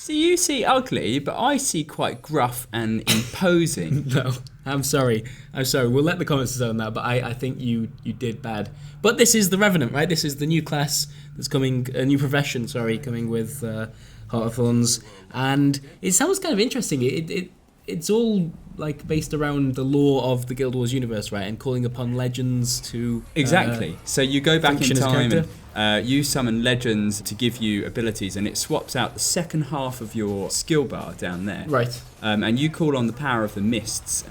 So you see ugly, but I see quite gruff and imposing. No, I'm sorry. We'll let the comments decide on that, but I think you did bad. But this is the Revenant, right? This is the new class that's coming, a new profession, coming with Heart of Thorns. And it sounds kind of interesting. It's all like based around the lore of the Guild Wars universe, right? And calling upon legends to exactly. So you go back in time and you summon legends to give you abilities, and it swaps out the second half of your skill bar down there. Right. And you call on the power of the mists.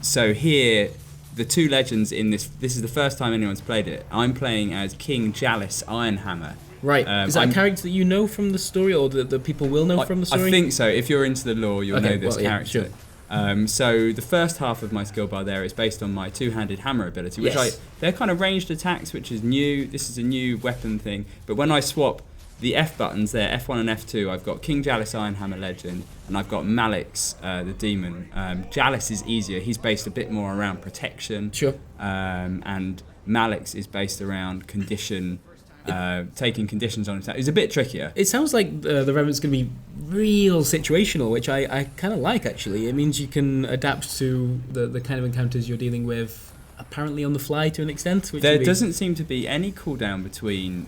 So here, the two legends in this is the first time anyone's played it. I'm playing as King Jalis Ironhammer. Right. Is that a character that you know from the story, or that people will know from the story? I think so. If you're into the lore, you'll know this character. Yeah, sure. So the first half of my skill bar there is based on my two-handed hammer ability, which they're kind of ranged attacks, which is new. This is a new weapon thing. But when I swap the F buttons there, F1 and F2, I've got King Jalis Ironhammer Legend, and I've got Malix, the Demon. Jalis is easier. He's based a bit more around protection. Sure. And Malix is based around condition. Taking conditions on attack is a bit trickier. It sounds like the Revenant's going to be real situational, which I kind of like, actually. It means you can adapt to the kind of encounters you're dealing with, apparently on the fly to an extent. There doesn't seem to be any cooldown between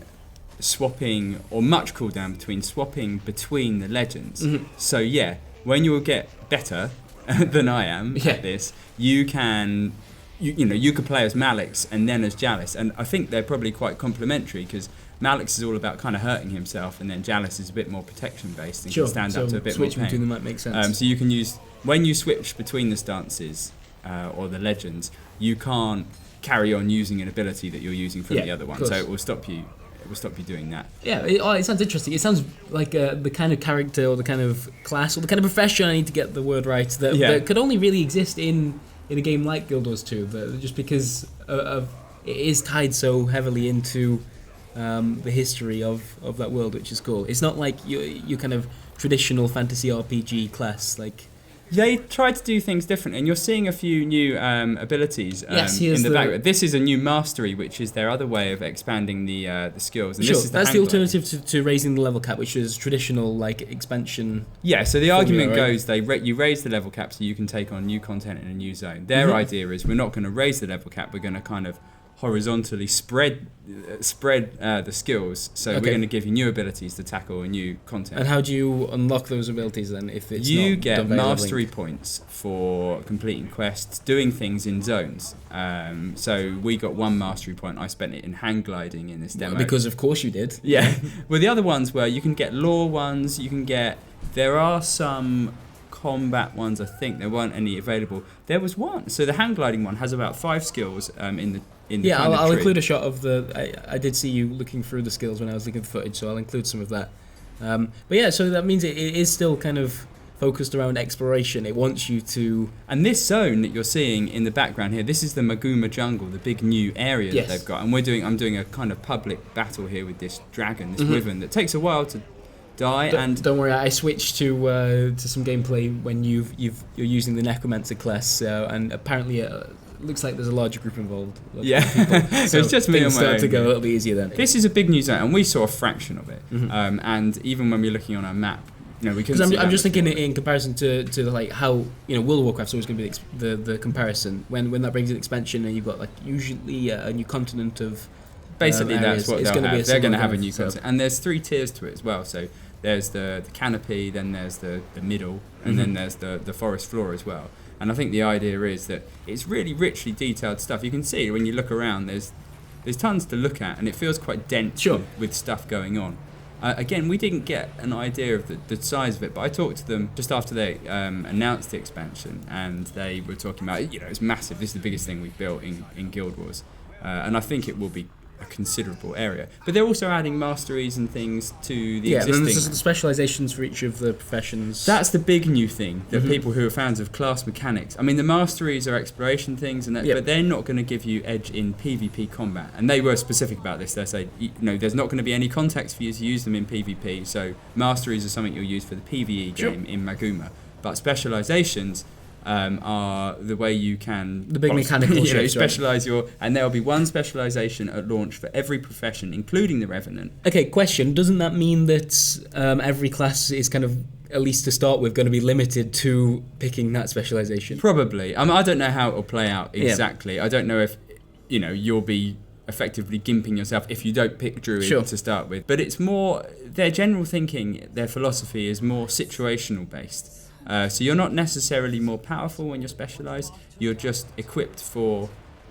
swapping, or much cooldown between swapping between the legends. Mm-hmm. So yeah, when you will get better than I am at this, you can... You could play as Malix and then as Jalis, and I think they're probably quite complementary, because Malix is all about kind of hurting himself, and then Jalis is a bit more protection based and can stand up to a bit more pain. Switch between them might make sense. So you can use, when you switch between the stances or the legends, you can't carry on using an ability that you're using from the other one, so it will stop you. It will stop you doing that. Yeah, it sounds interesting. It sounds like the kind of character or the kind of class or the kind of profession, I need to get the word right, that could only really exist in a game like Guild Wars 2, just because of it is tied so heavily into the history of that world, which is cool. It's not like you kind of traditional fantasy RPG class. Like, they tried to do things different, and you're seeing a few new abilities in the background. This is a new mastery, which is their other way of expanding the skills. And that's the alternative to raising the level cap, which is traditional like expansion. Yeah, so the argument goes you raise the level cap so you can take on new content in a new zone. Their idea is we're not going to raise the level cap, we're going to kind of horizontally spread the skills, so we're going to give you new abilities to tackle a new content. And how do you unlock those abilities then? If it's you get mastery points for completing quests, doing things in zones. So we got one mastery point. I spent it in hang gliding in this demo, because of course you did. Yeah. Well, the other ones were, you can get lore ones, there are some combat ones. I think there weren't any available. There was one. So the hang gliding one has about 5 skills in the I'll include a shot of I did see you looking through the skills when I was looking at the footage, so I'll include some of that. But yeah, so that means it is still kind of focused around exploration. It wants you to... And this zone that you're seeing in the background here, this is the Maguuma jungle, the big new area that they've got. And I'm doing a kind of public battle here with this dragon, this wyvern, that takes a while to die. Don't worry, I switched to some gameplay when you're using the necromancer class, and apparently looks like there's a larger group involved. So it's just me on my own. To go a little bit easier then. This is a big new zone, and we saw a fraction of it. Mm-hmm. And even when we're looking on our map, we couldn't. I'm just thinking in comparison to like how World of Warcraft's always going to be the comparison when that brings an expansion and you've got like usually a new continent of. Basically, that's what they'll have. They're going to have a new concept, and there's 3 tiers to it as well. So there's the canopy, then there's the middle, and then there's the forest floor as well. And I think the idea is that it's really richly detailed stuff. You can see when you look around, there's tons to look at, and it feels quite dense with stuff going on. Again, we didn't get an idea of the size of it, but I talked to them just after they announced the expansion, and they were talking about, it's massive. This is the biggest thing we've built in Guild Wars, and I think it will be a considerable area. But they're also adding masteries and things to the existing... Yeah, and there's the specializations for each of the professions. That's the big new thing, that people who are fans of class mechanics... I mean, the masteries are exploration things, and but they're not going to give you edge in PvP combat. And they were specific about this. They say, there's not going to be any context for you to use them in PvP, so masteries are something you'll use for the PvE game in Maguuma. But specializations are the way you can the big mechanical shapes, specialize and there'll be one specialization at launch for every profession, including the Revenant. Okay, question: doesn't that mean that every class is kind of, at least to start with, going to be limited to picking that specialization? Probably. I don't know how it'll play out exactly. I don't know if you'll be effectively gimping yourself if you don't pick Druid to start with. But it's more, their general thinking, their philosophy is more situational based. So you're not necessarily more powerful when you're specialised, you're just equipped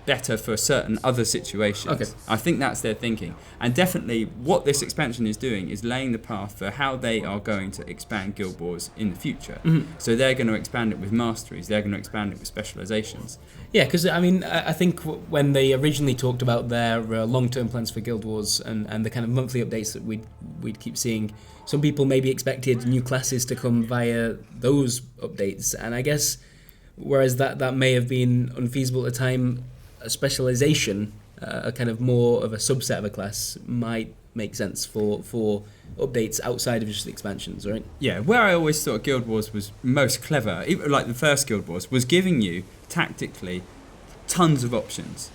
better for certain other situations. Okay. I think that's their thinking. And definitely what this expansion is doing is laying the path for how they are going to expand Guild Wars in the future. Mm-hmm. So they're going to expand it with masteries, they're going to expand it with specialisations. Yeah, because I think when they originally talked about their long-term plans for Guild Wars and the kind of monthly updates that we'd keep seeing, some people maybe expected new classes to come via those updates, and I guess whereas that may have been unfeasible at the time, a specialization, a kind of more of a subset of a class, might make sense for updates outside of just the expansions, right? Yeah, where I always thought Guild Wars was most clever, like the first Guild Wars, was giving you tactically tons of options.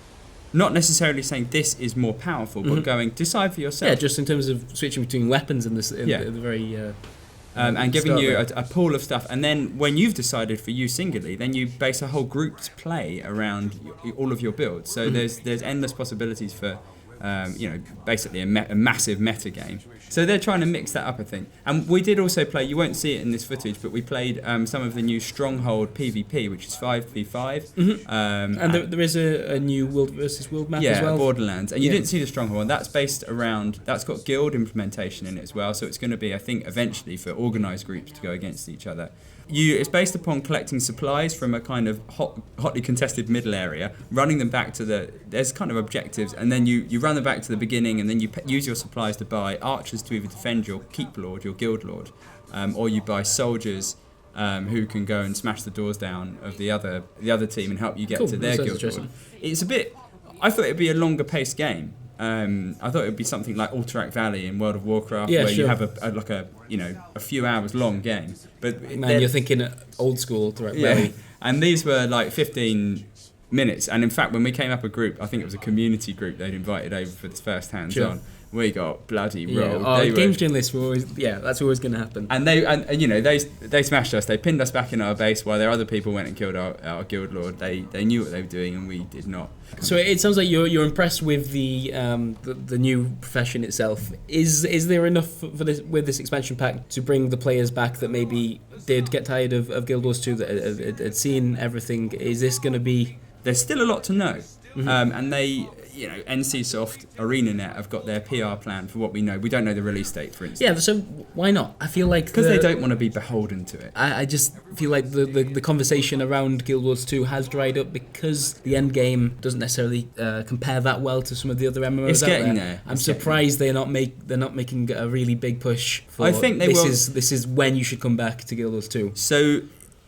Not necessarily saying this is more powerful, but going, decide for yourself. Yeah, just in terms of switching between weapons in the very... and giving you a pool of stuff. And then when you've decided for you singularly, then you base a whole grouped play around all of your builds. So there's endless possibilities for basically a massive meta game. So they're trying to mix that up, I think. And we did also play, you won't see it in this footage, but we played some of the new Stronghold PvP, which is 5v5. And there is a new World versus World map as well. Yeah, Borderlands. And you didn't see the Stronghold. That's based around, that's got guild implementation in it as well. So it's going to be, I think, eventually for organised groups to go against each other. It's based upon collecting supplies from a kind of hotly contested middle area, running them back to there's kind of objectives, and then you run them back to the beginning, and then you use your supplies to buy archers to either defend your keep lord, your guild lord, or you buy soldiers who can go and smash the doors down of the other team and help you get to their guild lord. It's I thought it'd be a longer paced game. I thought it would be something like Alterac Valley in World of Warcraft, where you have a few hours long game. But you're thinking old school Alterac Valley. And these were like 15 minutes. And in fact, when we came up a group, I think it was a community group they'd invited over for this first hands-on. We got bloody rolled. Games journalists were always, that's always going to happen. And they smashed us. They pinned us back in our base while their other people went and killed our guild lord. They knew what they were doing, and we did not. So it sounds like you're impressed with the new profession itself. Is there enough for this with this expansion pack to bring the players back that maybe did get tired of Guild Wars 2, that had seen everything? Is this going to be? There's still a lot to know, and they. NCSoft, ArenaNet have got their PR plan for what we know. We don't know the release date, for instance. Yeah, so why not? I feel like because they don't want to be beholden to it. I just feel like the conversation around Guild Wars 2 has dried up because the end game doesn't necessarily compare that well to some of the other MMOs it's out getting there. I'm surprised they're not making a really big push for. I think this is when you should come back to Guild Wars 2. So,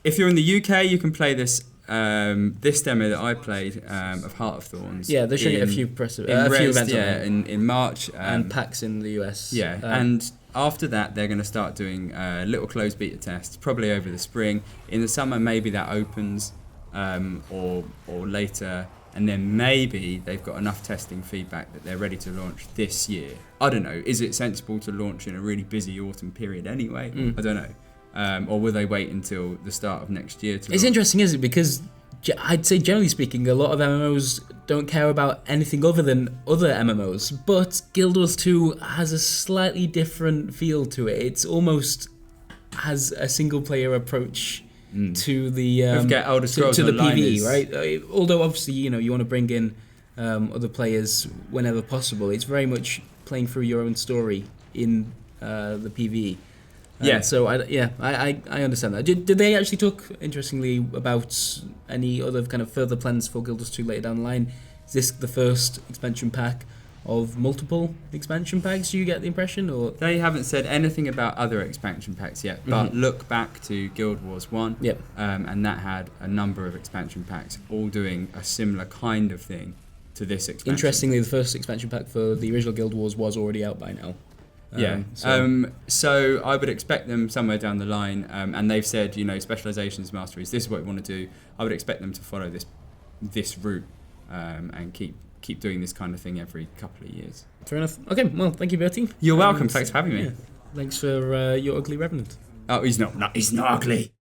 if you're in the UK, you can play this. This demo that I played of Heart of Thorns. Yeah, they're showing a few events. In March. And PAX in the US. Yeah, and after that they're going to start doing little closed beta tests, probably over the spring. In the summer, maybe that opens, or later, and then maybe they've got enough testing feedback that they're ready to launch this year. I don't know. Is it sensible to launch in a really busy autumn period anyway? I don't know. Or will they wait until the start of next year to launch? It's interesting, isn't it? Because I'd say, generally speaking, a lot of MMOs don't care about anything other than other MMOs, but Guild Wars 2 has a slightly different feel to it. It's almost has a single-player approach to the to the PvE, right? Although obviously, you want to bring in other players whenever possible. It's very much playing through your own story in the PvE. So I understand that. Did they actually talk, interestingly, about any other kind of further plans for Guild Wars 2 later down the line? Is this the first expansion pack of multiple expansion packs? Do you get the impression, or they haven't said anything about other expansion packs yet? But look back to Guild Wars 1, and that had a number of expansion packs, all doing a similar kind of thing to this expansion. Interestingly, the first expansion pack for the original Guild Wars was already out by now. So I would expect them somewhere down the line, and they've said, specializations, masteries, this is what we want to do. I would expect them to follow this route and keep doing this kind of thing every couple of years. Fair enough. Okay, well, thank you, Bertie. You're welcome. Thanks for having me. Thanks for your ugly Revenant. Oh, he's not ugly.